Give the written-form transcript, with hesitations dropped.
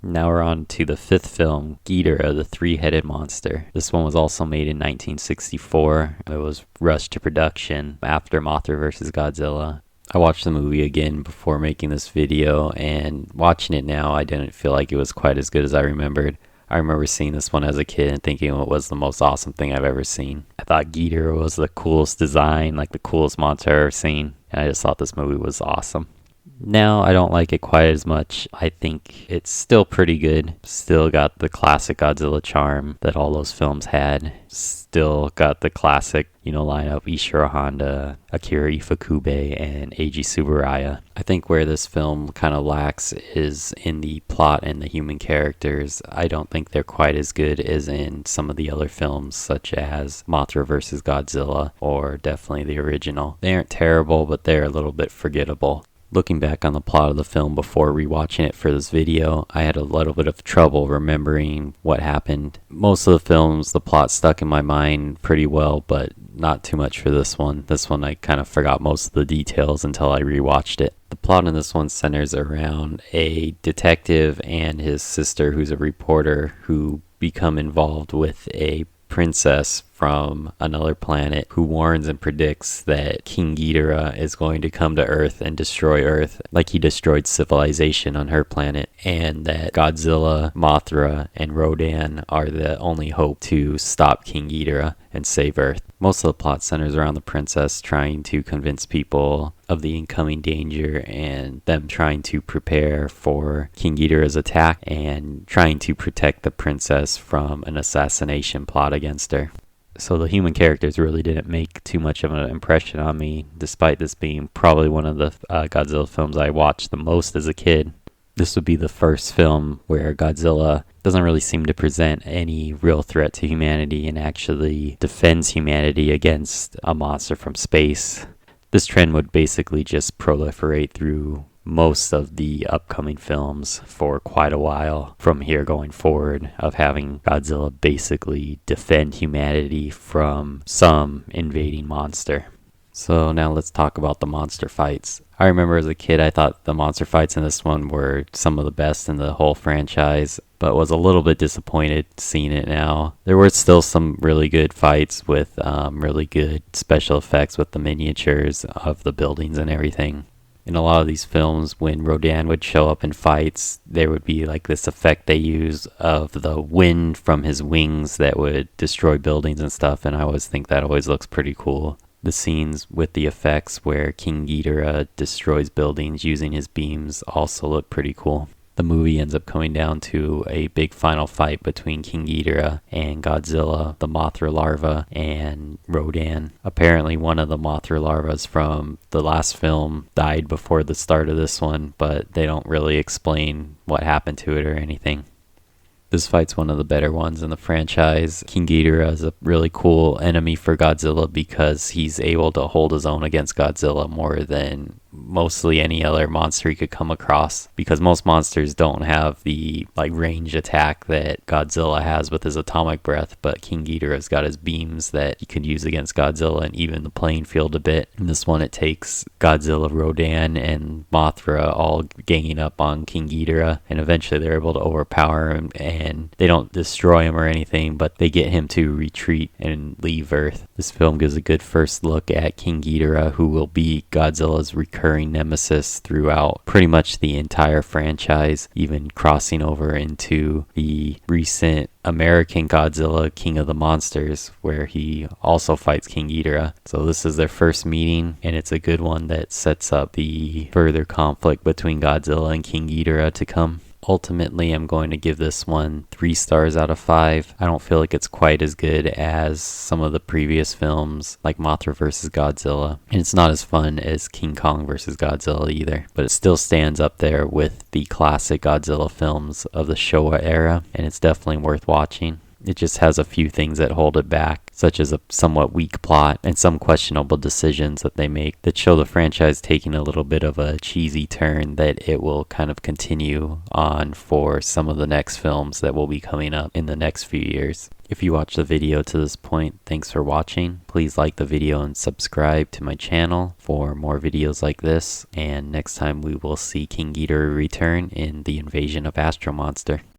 Now we're on to the fifth film, Ghidorah, the three-headed monster. This one was also made in 1964. It was rushed to production after Mothra vs. Godzilla. I watched the movie again before making this video, and watching it now, I didn't feel like it was quite as good as I remembered. I remember seeing this one as a kid and thinking it was the most awesome thing I've ever seen. I thought Ghidorah was the coolest design, like the coolest monster I've ever seen, and I just thought this movie was awesome. Now I don't like it quite as much. I think it's still pretty good. Still got the classic Godzilla charm that all those films had. Still got the classic, lineup Ishiro Honda, Akira Ifukube, and Eiji Tsuburaya. I think where this film kind of lacks is in the plot and the human characters. I don't think they're quite as good as in some of the other films, such as Mothra vs. Godzilla, or definitely the original. They aren't terrible, but they're a little bit forgettable. Looking back on the plot of the film before rewatching it for this video, I had a little bit of trouble remembering what happened. Most of the films, the plot stuck in my mind pretty well, but not too much for this one. This one I kind of forgot most of the details until I rewatched it. The plot in this one centers around a detective and his sister, who's a reporter, who become involved with a princess from another planet who warns and predicts that King Ghidorah is going to come to Earth and destroy Earth like he destroyed civilization on her planet, and that Godzilla, Mothra, and Rodan are the only hope to stop King Ghidorah and save Earth. Most of the plot centers around the princess trying to convince people of the incoming danger and them trying to prepare for King Ghidorah's attack and trying to protect the princess from an assassination plot against her. So the human characters really didn't make too much of an impression on me, despite this being probably one of the Godzilla films I watched the most as a kid. This would be the first film where Godzilla doesn't really seem to present any real threat to humanity and actually defends humanity against a monster from space. This trend would basically just proliferate through most of the upcoming films for quite a while from here going forward, of having Godzilla basically defend humanity from some invading monster. So now let's talk about the monster fights. I remember as a kid I thought the monster fights in this one were some of the best in the whole franchise, but was a little bit disappointed seeing it now. There were still some really good fights with really good special effects with the miniatures of the buildings and everything. In a lot of these films, when Rodan would show up in fights, there would be like this effect they use of the wind from his wings that would destroy buildings and stuff, and I always think that always looks pretty cool. The scenes with the effects where King Ghidorah destroys buildings using his beams also look pretty cool. The movie ends up coming down to a big final fight between King Ghidorah and Godzilla, the Mothra larva, and Rodan. Apparently one of the Mothra larvas from the last film died before the start of this one, but they don't really explain what happened to it or anything. This fight's one of the better ones in the franchise. King Ghidorah is a really cool enemy for Godzilla because he's able to hold his own against Godzilla more than mostly any other monster he could come across, because most monsters don't have the range attack that Godzilla has with his atomic breath, but King Ghidorah's got his beams that he could use against Godzilla and even the playing field a bit. In this one it takes Godzilla, Rodan, and Mothra all ganging up on King Ghidorah, and eventually they're able to overpower him, and they don't destroy him or anything, but they get him to retreat and leave Earth. This film gives a good first look at King Ghidorah, who will be Godzilla's recurring nemesis throughout pretty much the entire franchise, even crossing over into the recent American Godzilla King of the Monsters, where he also fights King Ghidorah. So this is their first meeting, and it's a good one that sets up the further conflict between Godzilla and King Ghidorah to come. Ultimately, I'm going to give this one 3 stars out of 5. I don't feel like it's quite as good as some of the previous films, like Mothra vs. Godzilla. And it's not as fun as King Kong vs. Godzilla either. But it still stands up there with the classic Godzilla films of the Showa era, and it's definitely worth watching. It just has a few things that hold it back, such as a somewhat weak plot and some questionable decisions that they make that show the franchise taking a little bit of a cheesy turn that it will kind of continue on for some of the next films that will be coming up in the next few years. If you watched the video to this point, thanks for watching. Please like the video and subscribe to my channel for more videos like this. And next time we will see King Ghidorah return in the invasion of Astro Monster.